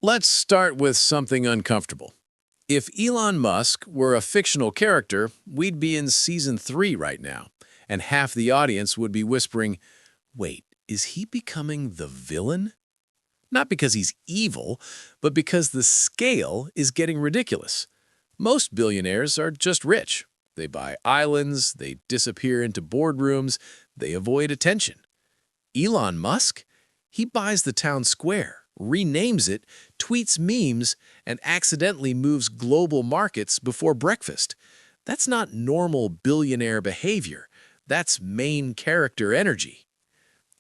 Let's start with something uncomfortable. If Elon Musk were a fictional character, we'd be in season 3 right now, and half the audience would be whispering, wait, is he becoming the villain? Not because he's evil, but because the scale is getting ridiculous. Most billionaires are just rich. They buy islands, they disappear into boardrooms, they avoid attention. Elon Musk? He buys the town square, renames it, tweets memes, and accidentally moves global markets before breakfast. That's not normal billionaire behavior. That's main character energy.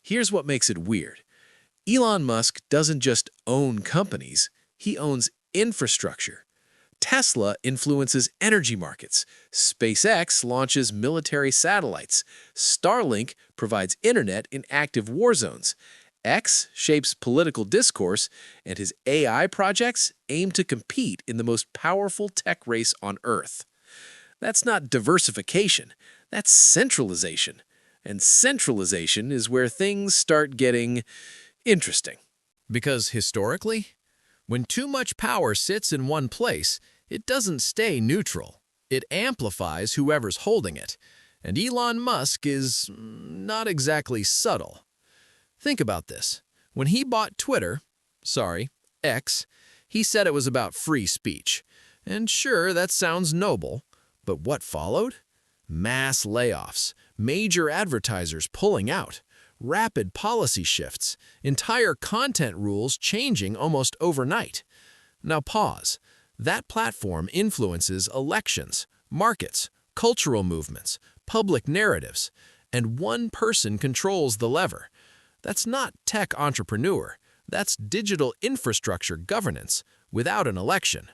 Here's what makes it weird. Elon Musk doesn't just own companies, he owns infrastructure. Tesla influences energy markets. SpaceX launches military satellites. Starlink provides internet in active war zones. X shapes political discourse, and his AI projects aim to compete in the most powerful tech race on Earth. That's not diversification, that's centralization. And centralization is where things start getting interesting. Because historically, when too much power sits in one place, it doesn't stay neutral. It amplifies whoever's holding it. And Elon Musk is not exactly subtle. Think about this. When he bought Twitter, X, he said it was about free speech. And sure, that sounds noble, but what followed? Mass layoffs, major advertisers pulling out, rapid policy shifts, entire content rules changing almost overnight. Now pause. That platform influences elections, markets, cultural movements, public narratives, and one person controls the lever. That's not tech entrepreneur. That's digital infrastructure governance without an election.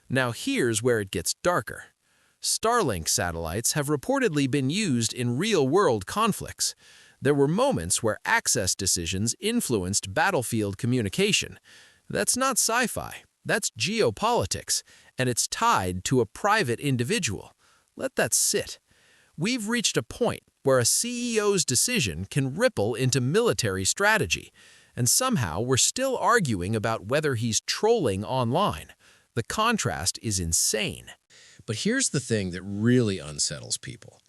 Now here's where it gets darker. Starlink satellites have reportedly been used in real-world conflicts. There were moments where access decisions influenced battlefield communication. That's not sci-fi. That's geopolitics, and it's tied to a private individual. Let that sit. We've reached a point where a CEO's decision can ripple into military strategy, and somehow we're still arguing about whether he's trolling online. The contrast is insane. But here's the thing that really unsettles people.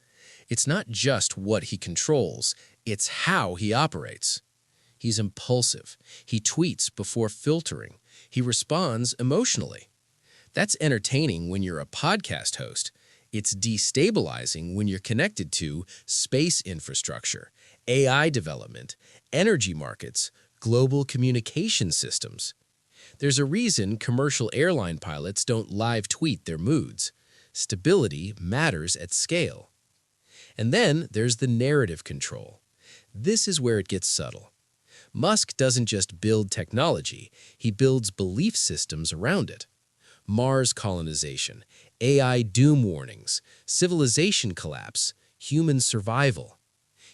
It's not just what he controls, it's how he operates. He's impulsive. He tweets before filtering. He responds emotionally. That's entertaining when you're a podcast host. It's destabilizing when you're connected to space infrastructure, AI development, energy markets, global communication systems. There's a reason commercial airline pilots don't live tweet their moods. Stability matters at scale. And then there's the narrative control. This is where it gets subtle. Musk doesn't just build technology, he builds belief systems around it. Mars colonization, AI doom warnings, civilization collapse, human survival.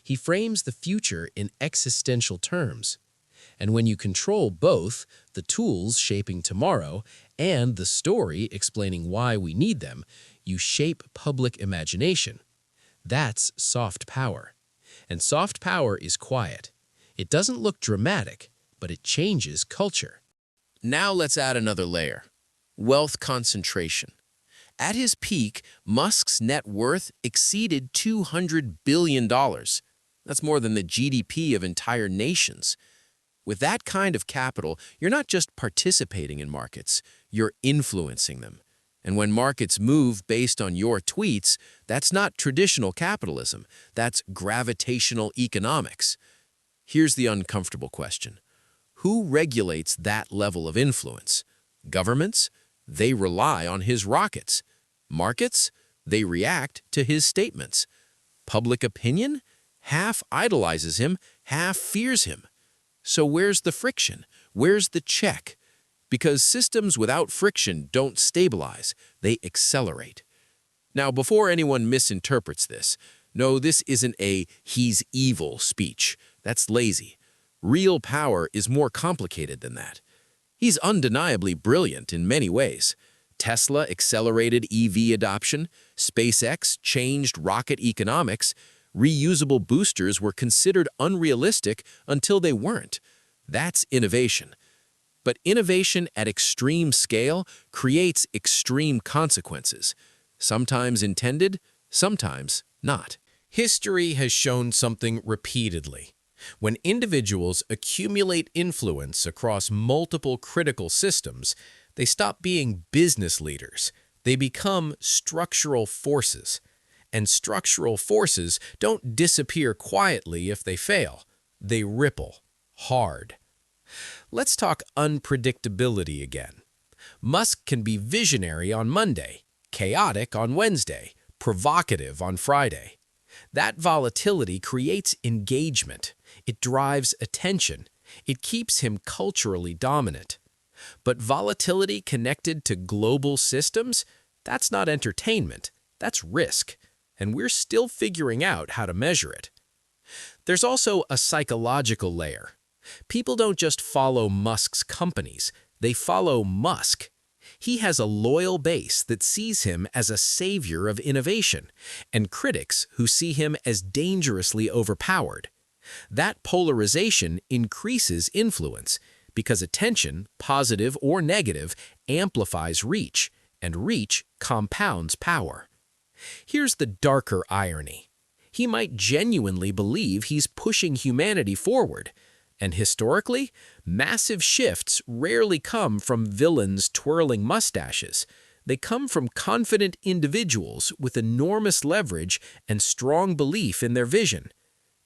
He frames the future in existential terms. And when you control both, the tools shaping tomorrow and the story explaining why we need them, you shape public imagination. That's soft power. And soft power is quiet. It doesn't look dramatic, but it changes culture. Now let's add another layer. Wealth concentration. At his peak, Musk's net worth exceeded $200 billion. That's more than the GDP of entire nations. With that kind of capital, you're not just participating in markets, you're influencing them. And when markets move based on your tweets, that's not traditional capitalism, that's gravitational economics. Here's the uncomfortable question. Who regulates that level of influence? Governments? They rely on his rockets. Markets? They react to his statements. Public opinion? Half idolizes him, half fears him. So where's the friction? Where's the check? Because systems without friction don't stabilize, they accelerate. Now, before anyone misinterprets this, no, this isn't a "he's evil" speech. That's lazy. Real power is more complicated than that. He's undeniably brilliant in many ways. Tesla accelerated EV adoption, SpaceX changed rocket economics, reusable boosters were considered unrealistic until they weren't. That's innovation. But innovation at extreme scale creates extreme consequences, sometimes intended, sometimes not. History has shown something repeatedly. When individuals accumulate influence across multiple critical systems, they stop being business leaders. They become structural forces. And structural forces don't disappear quietly if they fail. They ripple hard. Let's talk unpredictability again. Musk can be visionary on Monday, chaotic on Wednesday, provocative on Friday. That volatility creates engagement. It drives attention. It keeps him culturally dominant. But volatility connected to global systems, that's not entertainment, that's risk. And we're still figuring out how to measure it. There's also a psychological layer. People don't just follow Musk's companies, they follow Musk. He has a loyal base that sees him as a savior of innovation, and critics who see him as dangerously overpowered. That polarization increases influence because attention, positive or negative, amplifies reach, and reach compounds power. Here's the darker irony. He might genuinely believe he's pushing humanity forward, and historically, massive shifts rarely come from villains twirling mustaches. They come from confident individuals with enormous leverage and strong belief in their vision.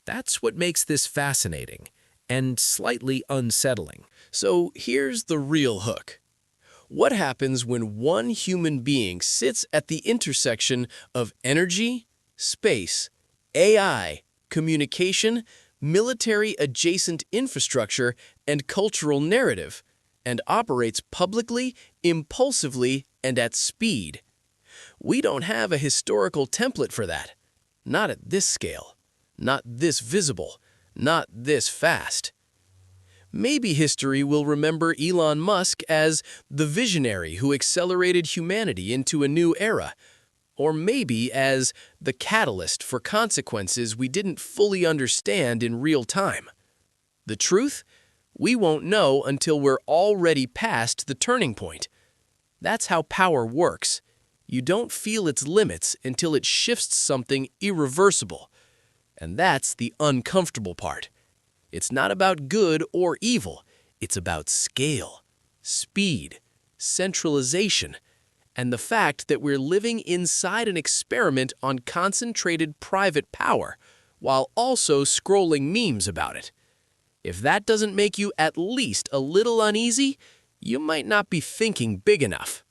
That's what makes this fascinating and slightly unsettling. So here's the real hook. What happens when one human being sits at the intersection of energy, space, AI, communication, military-adjacent infrastructure, and cultural narrative, and operates publicly, impulsively, and at speed? We don't have a historical template for that. Not at this scale. Not this visible. Not this fast. Maybe history will remember Elon Musk as the visionary who accelerated humanity into a new era, or maybe as the catalyst for consequences we didn't fully understand in real time. The truth? We won't know until we're already past the turning point. That's how power works. You don't feel its limits until it shifts something irreversible. And that's the uncomfortable part. It's not about good or evil. It's about scale, speed, centralization, and the fact that we're living inside an experiment on concentrated private power, while also scrolling memes about it. If that doesn't make you at least a little uneasy, you might not be thinking big enough.